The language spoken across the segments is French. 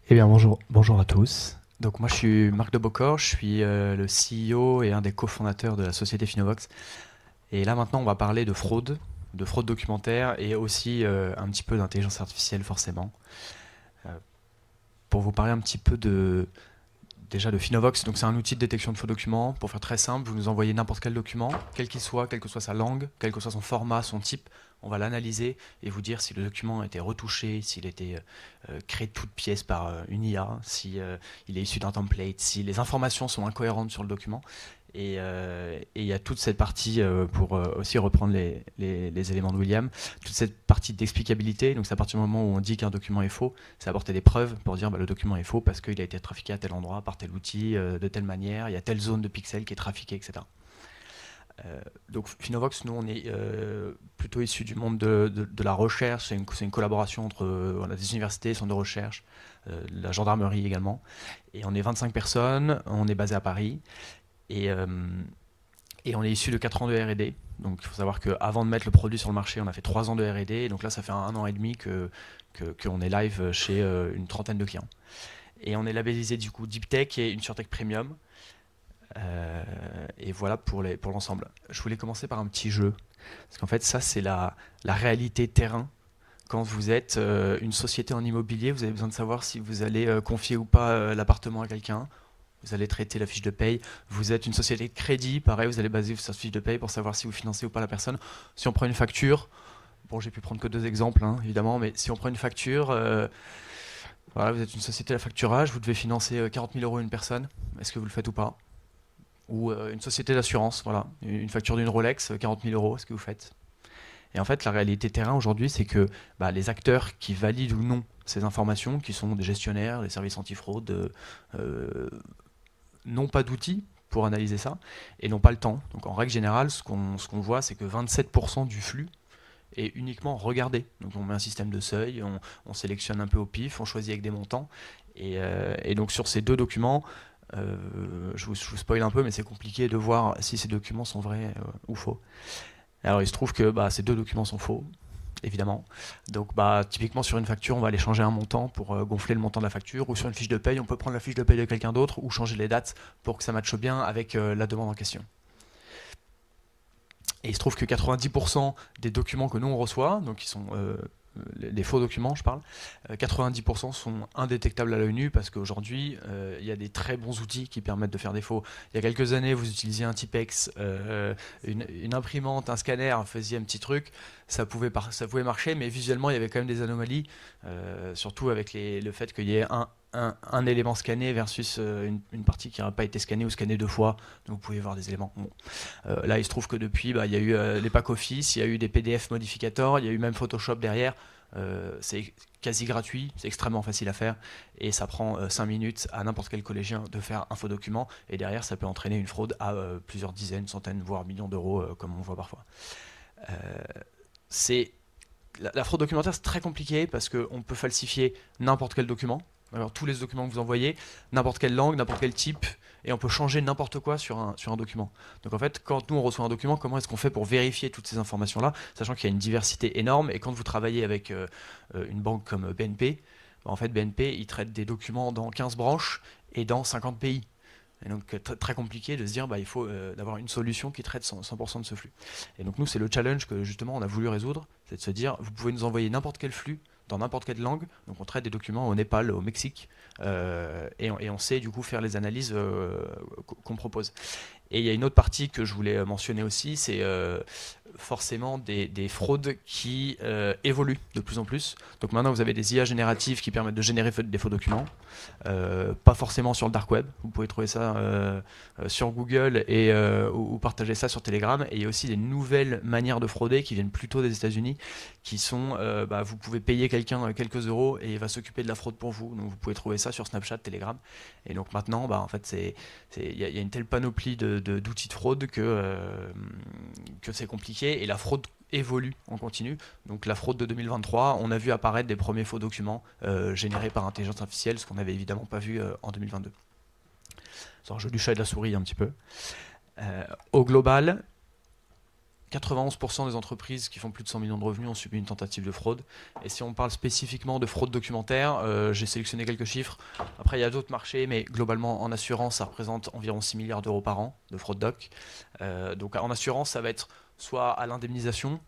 Eh bien, bonjour à tous. Donc, moi, je suis Marc de Bocor, je suis le CEO et un des cofondateurs de la société Finovox. Et là, maintenant, on va parler de fraude documentaire et aussi un petit peu d'intelligence artificielle, forcément. Euh, pour vous parler un petit peu déjà de Finovox, donc c'est un outil de détection de faux documents. Pour faire très simple, vous nous envoyez n'importe quel document, quel qu'il soit, quelle que soit sa langue, quel que soit son format, son type. On va l'analyser et vous dire si le document a été retouché, s'il a été créé de toutes pièces par une IA, si il est issu d'un template, si les informations sont incohérentes sur le document. Et il y a toute cette partie, pour aussi reprendre les éléments de William, toute cette partie d'explicabilité. Donc c'est à partir du moment où on dit qu'un document est faux, c'est apporter des preuves pour dire bah, le document est faux parce qu'il a été trafiqué à tel endroit, par tel outil, de telle manière, il y a telle zone de pixels qui est trafiquée, etc. Donc Finovox, nous on est plutôt issu du monde de la recherche, c'est une collaboration entre voilà, des universités, centres de recherche, la gendarmerie également. Et on est 25 personnes, on est basé à Paris. Et, euh, et on est issu de 4 ans de R&D. Donc il faut savoir qu'avant de mettre le produit sur le marché, on a fait 3 ans de R&D. Et donc là, ça fait un an et demi qu'on est live chez une trentaine de clients. Et on est labellisé du coup Deep Tech et une SureTech Premium. Et voilà pour l'ensemble. Je voulais commencer par un petit jeu. Parce qu'en fait, ça, c'est la réalité terrain. Quand vous êtes une société en immobilier, vous avez besoin de savoir si vous allez confier ou pas l'appartement à quelqu'un. Vous allez traiter la fiche de paye. Vous êtes une société de crédit, pareil, vous allez baser sur cette fiche de paye pour savoir si vous financez ou pas la personne. Si on prend une facture, bon, j'ai pu prendre que deux exemples, hein, évidemment, mais si on prend une facture, voilà, vous êtes une société à facturage, vous devez financer 40 000 euros une personne. Est-ce que vous le faites ou pas? Ou une société d'assurance, voilà, une facture d'une Rolex, 40 000 euros, est-ce que vous faites? Et en fait, la réalité terrain aujourd'hui, c'est que bah, les acteurs qui valident ou non ces informations, qui sont des gestionnaires, des services antifraude, euh, n'ont pas d'outils pour analyser ça et n'ont pas le temps. Donc en règle générale, ce qu'on voit, c'est que 27% du flux est uniquement regardé. Donc on met un système de seuil, on sélectionne un peu au pif, on choisit avec des montants. Et donc sur ces deux documents, je vous spoil un peu, mais c'est compliqué de voir si ces documents sont vrais ou faux. Alors il se trouve que bah, ces deux documents sont faux, évidemment. Donc bah, typiquement sur une facture, on va aller changer un montant pour gonfler le montant de la facture, ou sur une fiche de paye, on peut prendre la fiche de paye de quelqu'un d'autre, ou changer les dates pour que ça matche bien avec la demande en question. Et il se trouve que 90% des documents que nous on reçoit, donc qui sont les faux documents, je parle, 90% sont indétectables à l'œil nu parce qu'aujourd'hui, il y a des très bons outils qui permettent de faire des faux. Il y a quelques années, vous utilisiez un Tipex, une imprimante, un scanner, faisiez un petit truc, ça pouvait marcher, mais visuellement, il y avait quand même des anomalies, surtout avec le fait qu'il y ait un élément scanné versus une partie qui n'aurait pas été scannée ou scannée deux fois. Donc vous pouvez voir des éléments. Bon. Là, il se trouve que depuis, bah, il y a eu les packs Office, il y a eu des PDF modificators, il y a eu même Photoshop derrière. C'est quasi gratuit, c'est extrêmement facile à faire et ça prend 5 minutes à n'importe quel collégien de faire un faux document et derrière ça peut entraîner une fraude à plusieurs dizaines, centaines, voire millions d'euros comme on voit parfois. Euh, c'est la fraude documentaire, c'est très compliqué parce qu'on peut falsifier n'importe quel document. Alors, tous les documents que vous envoyez, n'importe quelle langue, n'importe quel type, et on peut changer n'importe quoi sur un document. Donc en fait, quand nous on reçoit un document, comment est-ce qu'on fait pour vérifier toutes ces informations-là, sachant qu'il y a une diversité énorme, et quand vous travaillez avec une banque comme BNP, bah, en fait BNP, il traite des documents dans 15 branches et dans 50 pays. Et donc très compliqué de se dire bah, il faut d'avoir une solution qui traite 100% de ce flux. Et donc nous c'est le challenge que justement on a voulu résoudre, c'est de se dire vous pouvez nous envoyer n'importe quel flux dans n'importe quelle langue, donc on traite des documents au Népal, au Mexique, et on sait du coup faire les analyses qu'on propose. Et il y a une autre partie que je voulais mentionner aussi, c'est forcément des fraudes qui évoluent de plus en plus. Donc maintenant, vous avez des IA génératives qui permettent de générer des faux documents. Pas forcément sur le dark web. Vous pouvez trouver ça sur Google ou partager ça sur Telegram. Et il y a aussi des nouvelles manières de frauder qui viennent plutôt des États-Unis, qui sont, bah, vous pouvez payer quelqu'un quelques euros et il va s'occuper de la fraude pour vous. Donc vous pouvez trouver ça sur Snapchat, Telegram. Et donc maintenant, bah, en fait, il y a une telle panoplie d'outils de fraude que c'est compliqué et la fraude évolue en continu. Donc la fraude de 2023, on a vu apparaître des premiers faux documents générés par intelligence artificielle, ce qu'on n'avait évidemment pas vu en 2022. C'est un jeu du chat et de la souris un petit peu. Au global, 91% des entreprises qui font plus de 100 millions de revenus ont subi une tentative de fraude. Et si on parle spécifiquement de fraude documentaire, j'ai sélectionné quelques chiffres. Après, il y a d'autres marchés, mais globalement, en assurance, ça représente environ 6 milliards d'euros par an de fraude doc. Donc en assurance, ça va être soit à l'indemnisation,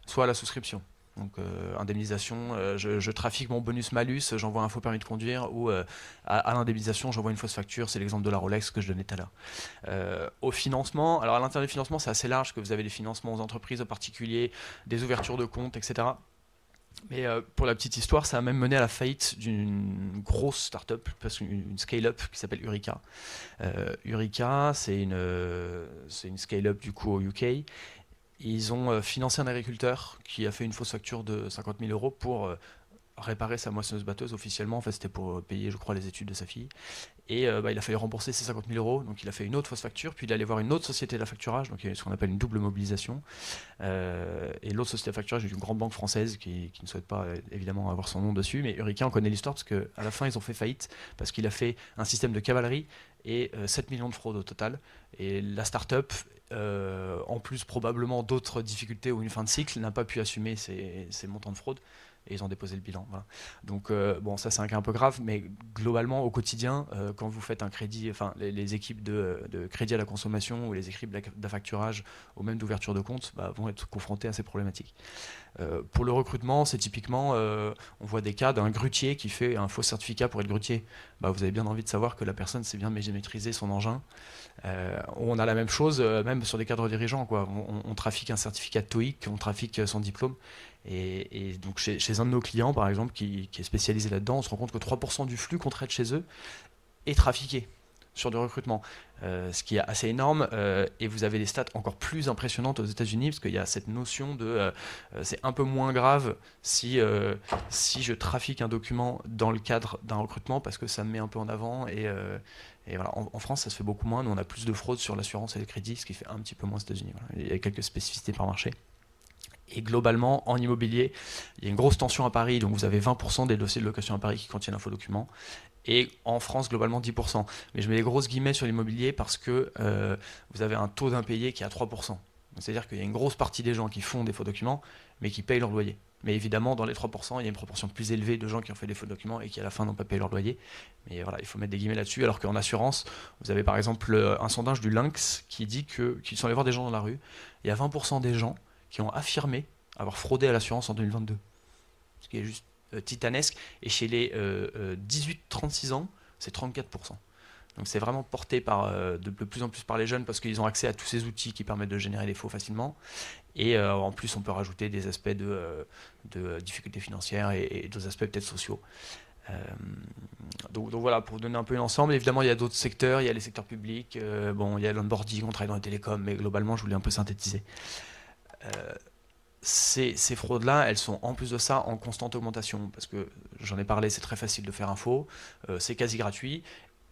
soit à la souscription. Donc indemnisation, je trafique mon bonus-malus, j'envoie un faux permis de conduire, ou à l'indemnisation, j'envoie une fausse facture, c'est l'exemple de la Rolex que je donnais tout à l'heure. Au financement, alors à l'intérieur du financement, c'est assez large, que vous avez des financements aux entreprises, aux particuliers, des ouvertures de comptes, etc. Mais pour la petite histoire, ça a même mené à la faillite d'une grosse start-up, une scale-up qui s'appelle Eureka. Eureka, c'est une scale-up du coup au UK. Ils ont financé un agriculteur qui a fait une fausse facture de 50 000 euros pour réparer sa moissonneuse-batteuse officiellement. En fait, c'était pour payer, je crois, les études de sa fille. Et il a fallu rembourser ces 50 000 euros. Donc, il a fait une autre fausse facture. Puis, il est allé voir une autre société d'affacturage. Donc, il y a ce qu'on appelle une double mobilisation. Et l'autre société d'affacturage est une grande banque française qui ne souhaite pas, évidemment, avoir son nom dessus. Mais Eureka, on connaît l'histoire parce qu'à la fin, ils ont fait faillite parce qu'il a fait un système de cavalerie et 7 millions de fraudes au total. Et la start-up, en plus probablement d'autres difficultés ou une fin de cycle, n'a pas pu assumer ces montants de fraude et ils ont déposé le bilan. Voilà. Donc bon, ça c'est un cas un peu grave, mais globalement au quotidien, quand vous faites un crédit, enfin les équipes de crédit à la consommation ou les équipes d'affacturage ou même d'ouverture de compte vont être confrontées à ces problématiques. Pour le recrutement, c'est typiquement, on voit des cas d'un grutier qui fait un faux certificat pour être grutier. Vous avez bien envie de savoir que la personne sait bien maîtriser son engin. On a la même chose, même sur des cadres dirigeants, quoi. On trafique un certificat de TOEIC, on trafique son diplôme. Et donc chez un de nos clients, par exemple, qui est spécialisé là-dedans, on se rend compte que 3% du flux qu'on traite chez eux est trafiqué sur du recrutement, ce qui est assez énorme, et vous avez des stats encore plus impressionnantes aux États-Unis parce qu'il y a cette notion de c'est un peu moins grave si je trafique un document dans le cadre d'un recrutement parce que ça me met un peu en avant et voilà. En France, ça se fait beaucoup moins. Nous, on a plus de fraude sur l'assurance et le crédit, ce qui fait un petit peu moins aux États-Unis. Voilà. Il y a quelques spécificités par marché. Et globalement, en immobilier, il y a une grosse tension à Paris. Donc, vous avez 20% des dossiers de location à Paris qui contiennent un faux document. Et en France, globalement, 10%. Mais je mets des grosses guillemets sur l'immobilier parce que vous avez un taux d'impayé qui est à 3%. C'est-à-dire qu'il y a une grosse partie des gens qui font des faux documents, mais qui payent leur loyer. Mais évidemment, dans les 3%, il y a une proportion plus élevée de gens qui ont fait des faux documents et qui, à la fin, n'ont pas payé leur loyer. Mais voilà, il faut mettre des guillemets là-dessus. Alors qu'en assurance, vous avez par exemple un sondage du Lynx qui dit qu'ils sont allés voir des gens dans la rue. Il y a 20% des gens qui ont affirmé avoir fraudé à l'assurance en 2022. Ce qui est juste titanesque. Et chez les 18-36 ans, c'est 34%. Donc c'est vraiment porté de plus en plus par les jeunes parce qu'ils ont accès à tous ces outils qui permettent de générer des faux facilement. Et en plus, on peut rajouter des aspects de difficultés financières et d'autres aspects peut-être sociaux. Donc voilà, pour donner un peu l'ensemble, évidemment il y a d'autres secteurs, il y a les secteurs publics, il y a l'onboarding, on travaille dans les télécoms, mais globalement je voulais un peu synthétiser. Ces fraudes-là, elles sont en plus de ça en constante augmentation, parce que j'en ai parlé, c'est très facile de faire un faux, c'est quasi gratuit,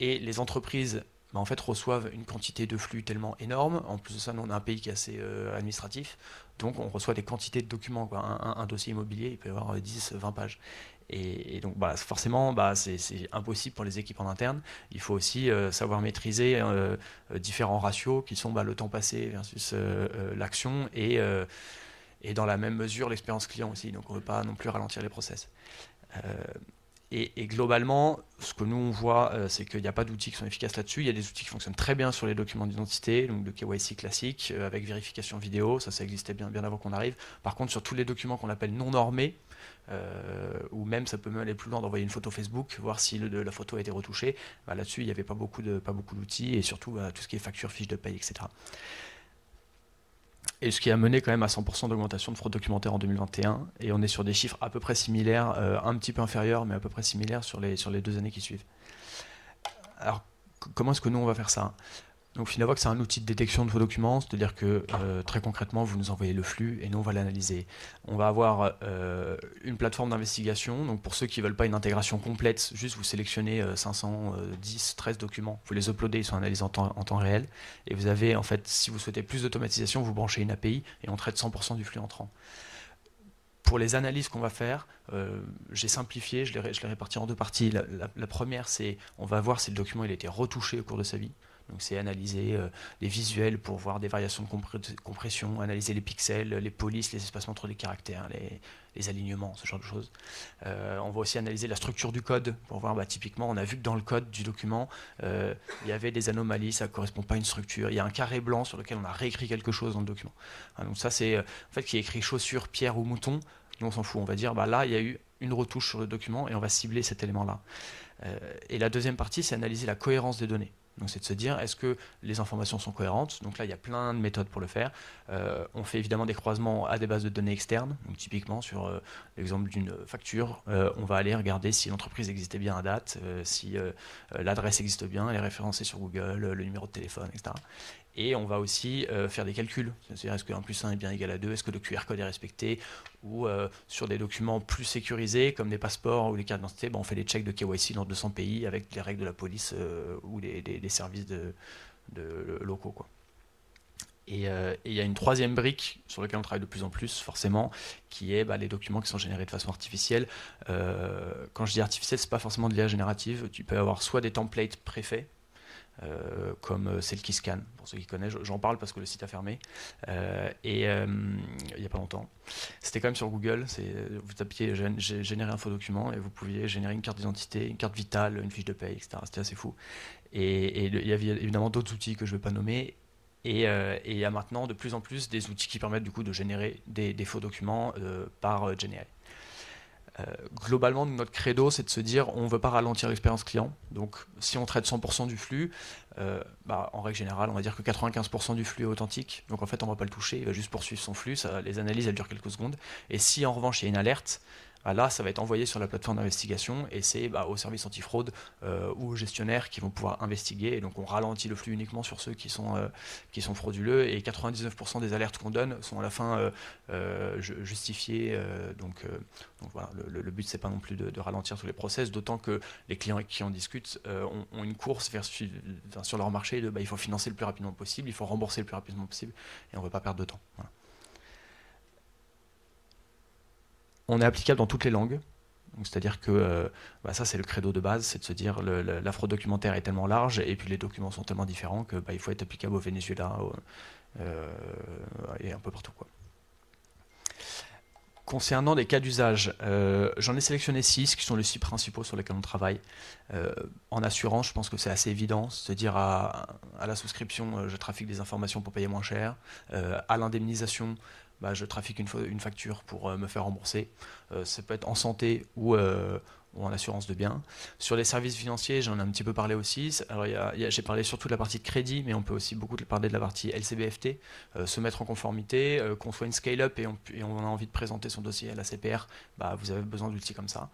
et les entreprises en fait reçoivent une quantité de flux tellement énorme. En plus de ça, nous on a un pays qui est assez administratif, donc on reçoit des quantités de documents, quoi. Un dossier immobilier, il peut y avoir 10, 20 pages. Et donc forcément, c'est impossible pour les équipes en interne. Il faut aussi savoir maîtriser différents ratios qui sont le temps passé versus l'action et dans la même mesure l'expérience client aussi. Donc on ne veut pas non plus ralentir les process. Et globalement, ce que nous on voit, c'est qu'il n'y a pas d'outils qui sont efficaces là-dessus. Il y a des outils qui fonctionnent très bien sur les documents d'identité, donc de KYC classique, avec vérification vidéo, ça existait bien avant qu'on arrive. Par contre, sur tous les documents qu'on appelle non normés, ou même ça peut même aller plus loin d'envoyer une photo Facebook, voir si la photo a été retouchée, là-dessus il n'y avait pas beaucoup d'outils, et surtout tout ce qui est facture, fiche de paye, etc. Et ce qui a mené quand même à 100% d'augmentation de fraude documentaire en 2021. Et on est sur des chiffres à peu près similaires, un petit peu inférieurs, mais à peu près similaires sur les 2 années qui suivent. Alors, comment est-ce que nous, on va faire ça ? Donc Finavox, c'est un outil de détection de vos documents, c'est-à-dire que très concrètement, vous nous envoyez le flux et nous, on va l'analyser. On va avoir une plateforme d'investigation. Donc pour ceux qui ne veulent pas une intégration complète, juste vous sélectionnez 510, 13 documents, vous les uploadez, ils sont analysés en temps réel. Et vous avez, en fait, si vous souhaitez plus d'automatisation, vous branchez une API et on traite 100% du flux entrant. Pour les analyses qu'on va faire, j'ai simplifié, je l'ai réparti en 2 parties. La première, c'est on va voir si le document il a été retouché au cours de sa vie. Donc c'est analyser les visuels pour voir des variations de compression, analyser les pixels, les polices, les espacements entre les caractères, les alignements, ce genre de choses. On va aussi analyser la structure du code pour voir, typiquement, on a vu que dans le code du document, il y avait des anomalies, ça ne correspond pas à une structure. Il y a un carré blanc sur lequel on a réécrit quelque chose dans le document. Donc ça, c'est en fait qui est écrit chaussure, pierre ou mouton. Nous, on s'en fout. On va dire, là, il y a eu une retouche sur le document et on va cibler cet élément-là. Et la deuxième partie, c'est analyser la cohérence des données. Donc c'est de se dire, est-ce que les informations sont cohérentes? Donc là, il y a plein de méthodes pour le faire. On fait évidemment des croisements à des bases de données externes. Donc typiquement, sur l'exemple d'une facture, on va aller regarder si l'entreprise existait bien à date, si l'adresse existe bien, elle est référencée sur Google, le numéro de téléphone, etc. Et on va aussi faire des calculs, c'est-à-dire est-ce que 1 plus 1 est bien égal à 2, est-ce que le QR code est respecté, ou sur des documents plus sécurisés comme les passeports ou les cartes d'identité, on fait des checks de KYC dans 200 pays avec les règles de la police ou des services locaux, quoi. Et il y a une troisième brique sur laquelle on travaille de plus en plus, forcément, qui est les documents qui sont générés de façon artificielle. Quand je dis artificielle, c'est pas forcément de l'IA générative. Tu peux avoir soit des templates préfaits, comme celle qui scanne, pour ceux qui connaissent. J'en parle parce que le site a fermé. Il n'y a pas longtemps. C'était quand même sur Google. Vous tapiez générer un faux document et vous pouviez générer une carte d'identité, une carte vitale, une fiche de paye, etc. C'était assez fou. Et il y avait évidemment d'autres outils que je ne vais pas nommer. Et il y a maintenant de plus en plus des outils qui permettent du coup de générer des faux documents par GenAI. Globalement, notre credo, c'est de se dire on ne veut pas ralentir l'expérience client. Donc, si on traite 100% du flux, en règle générale, on va dire que 95% du flux est authentique. Donc, en fait, on ne va pas le toucher. Il va juste poursuivre son flux. Les analyses, elles durent quelques secondes. Et si, en revanche, il y a une alerte, là, ça va être envoyé sur la plateforme d'investigation et c'est au service antifraude ou aux gestionnaires qui vont pouvoir investiguer. Et donc, on ralentit le flux uniquement sur ceux qui sont frauduleux. Et 99% des alertes qu'on donne sont à la fin justifiées. Donc voilà, le but, c'est pas non plus de ralentir tous les process, d'autant que les clients avec qui on discute ont une course sur leur marché de il faut financer le plus rapidement possible, il faut rembourser le plus rapidement possible et on ne veut pas perdre de temps. Voilà. On est applicable dans toutes les langues. C'est-à-dire que ça, c'est le credo de base, c'est de se dire la fraude documentaire est tellement large et puis les documents sont tellement différents que il faut être applicable au Venezuela et un peu partout, quoi. Concernant des cas d'usage, j'en ai sélectionné 6 qui sont les 6 principaux sur lesquels on travaille. En assurance, je pense que c'est assez évident, c'est-à-dire à la souscription, je trafique des informations pour payer moins cher. À l'indemnisation, je trafique une facture pour me faire rembourser. Ça peut être en santé ou en assurance de biens. Sur les services financiers, j'en ai un petit peu parlé aussi. Alors, j'ai parlé surtout de la partie de crédit, mais on peut aussi beaucoup parler de la partie LCBFT, se mettre en conformité, qu'on soit une scale-up et on a envie de présenter son dossier à la CPR, vous avez besoin d'outils comme ça,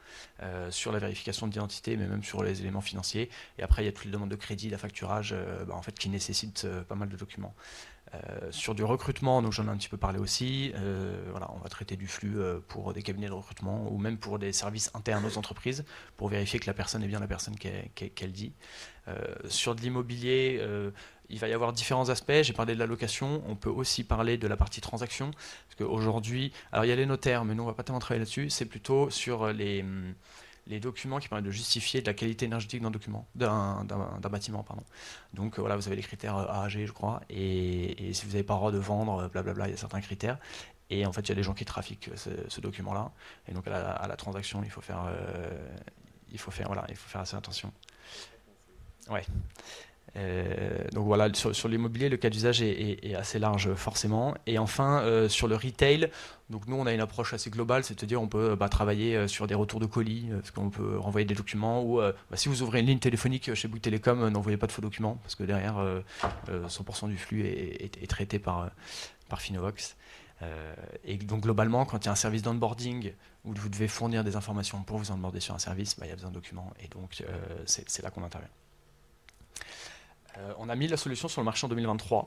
sur la vérification d'identité, mais même sur les éléments financiers. Et après, il y a toutes les demandes de crédit, d'affacturage, en fait, qui nécessitent pas mal de documents. Sur du recrutement, donc j'en ai un petit peu parlé aussi, on va traiter du flux pour des cabinets de recrutement ou même pour des services internes aux entreprises pour vérifier que la personne est bien la personne qu'elle dit. Sur de l'immobilier, il va y avoir différents aspects. J'ai parlé de la location, on peut aussi parler de la partie transaction, parce qu'aujourd'hui, alors il y a les notaires, mais nous on ne va pas tellement travailler là-dessus, c'est plutôt sur les documents qui permettent de justifier de la qualité énergétique d'un bâtiment. Pardon. Donc vous avez les critères AAG, je crois, et si vous n'avez pas le droit de vendre, blablabla, il y a certains critères. Et en fait, il y a des gens qui trafiquent ce document-là. Et donc à la transaction, il faut faire assez attention. Ouais. Donc voilà, sur l'immobilier, le cas d'usage est assez large forcément. Et enfin, sur le retail, donc nous on a une approche assez globale, c'est-à-dire on peut travailler sur des retours de colis, parce qu'on peut renvoyer des documents, ou si vous ouvrez une ligne téléphonique chez Bouygues Télécom, n'envoyez pas de faux documents, parce que derrière 100% du flux est traité par Finovox. Et donc globalement, quand il y a un service d'onboarding où vous devez fournir des informations pour vous onboarder sur un service, il y a besoin de documents, et donc c'est là qu'on intervient. On a mis la solution sur le marché en 2023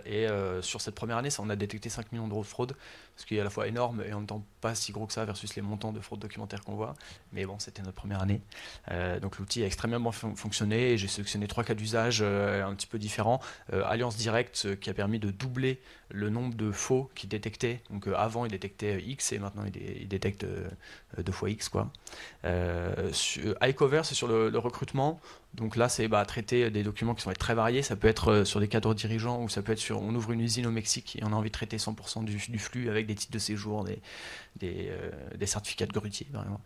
et sur cette première année, on a détecté 5 millions d'euros de fraude, ce qui est à la fois énorme et en même temps pas si gros que ça versus les montants de fraude documentaire qu'on voit. Mais bon, c'était notre première année. Donc l'outil a extrêmement fonctionné et j'ai sélectionné 3 cas d'usage un petit peu différents. Alliance Directe qui a permis de doubler le nombre de faux qu'il détectait. Donc avant, il détectait X et maintenant il détecte 2 fois X, quoi. iCover, c'est sur le recrutement. Donc là, c'est traiter des documents qui vont être très variés. Ça peut être sur des cadres dirigeants ou ça peut être sur. On ouvre une usine au Mexique et on a envie de traiter 100% du flux avec des titres de séjour, des certificats de grutier, vraiment.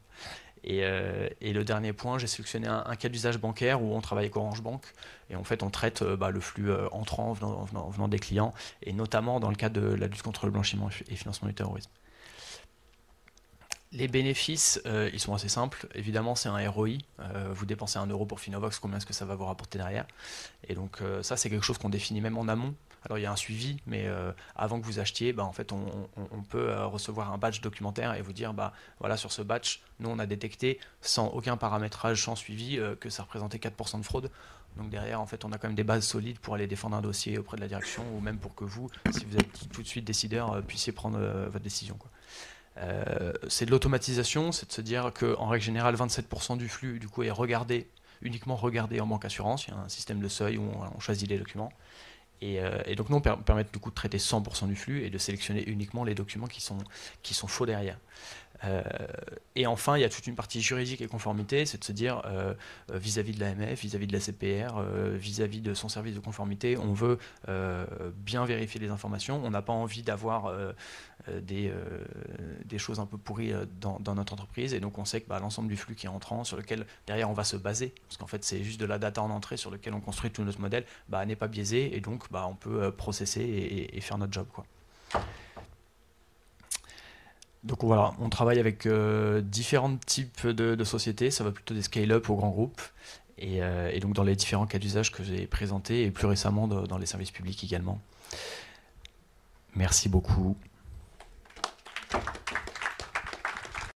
Et le dernier point, j'ai sélectionné un cas d'usage bancaire où on travaille avec Orange Bank et en fait on traite le flux entrant venant des clients et notamment dans le cadre de la lutte contre le blanchiment et financement du terrorisme. Les bénéfices, ils sont assez simples. Évidemment, c'est un ROI. Vous dépensez 1 euro pour Finovox, combien est-ce que ça va vous rapporter derrière? Et donc ça, c'est quelque chose qu'on définit même en amont. Alors il y a un suivi, mais avant que vous achetiez, en fait, on peut recevoir un badge documentaire et vous dire, voilà, sur ce badge, nous on a détecté sans aucun paramétrage, sans suivi, que ça représentait 4% de fraude. Donc derrière, en fait, on a quand même des bases solides pour aller défendre un dossier auprès de la direction ou même pour que vous, si vous êtes tout de suite décideur, puissiez prendre votre décision, quoi. C'est de l'automatisation, c'est de se dire qu'en règle générale, 27% du flux du coup est uniquement regardé en banque assurance. Il y a un système de seuil où on choisit les documents. Et donc nous, on permet du coup de traiter 100% du flux et de sélectionner uniquement les documents qui sont faux derrière. Et enfin, il y a toute une partie juridique et conformité, c'est de se dire vis-à-vis de l'AMF, vis-à-vis de la CPR, vis-à-vis de son service de conformité, on veut bien vérifier les informations. On n'a pas envie d'avoir des choses un peu pourries dans notre entreprise. Et donc, on sait que l'ensemble du flux qui est entrant, sur lequel derrière on va se baser, parce qu'en fait, c'est juste de la data en entrée sur lequel on construit tout notre modèle, n'est pas biaisé. Et donc, on peut processer et faire notre job, quoi. Donc voilà, on travaille avec différents types de sociétés, ça va plutôt des scale-up aux grands groupes, et donc dans les différents cas d'usage que j'ai présentés, et plus récemment dans les services publics également. Merci beaucoup.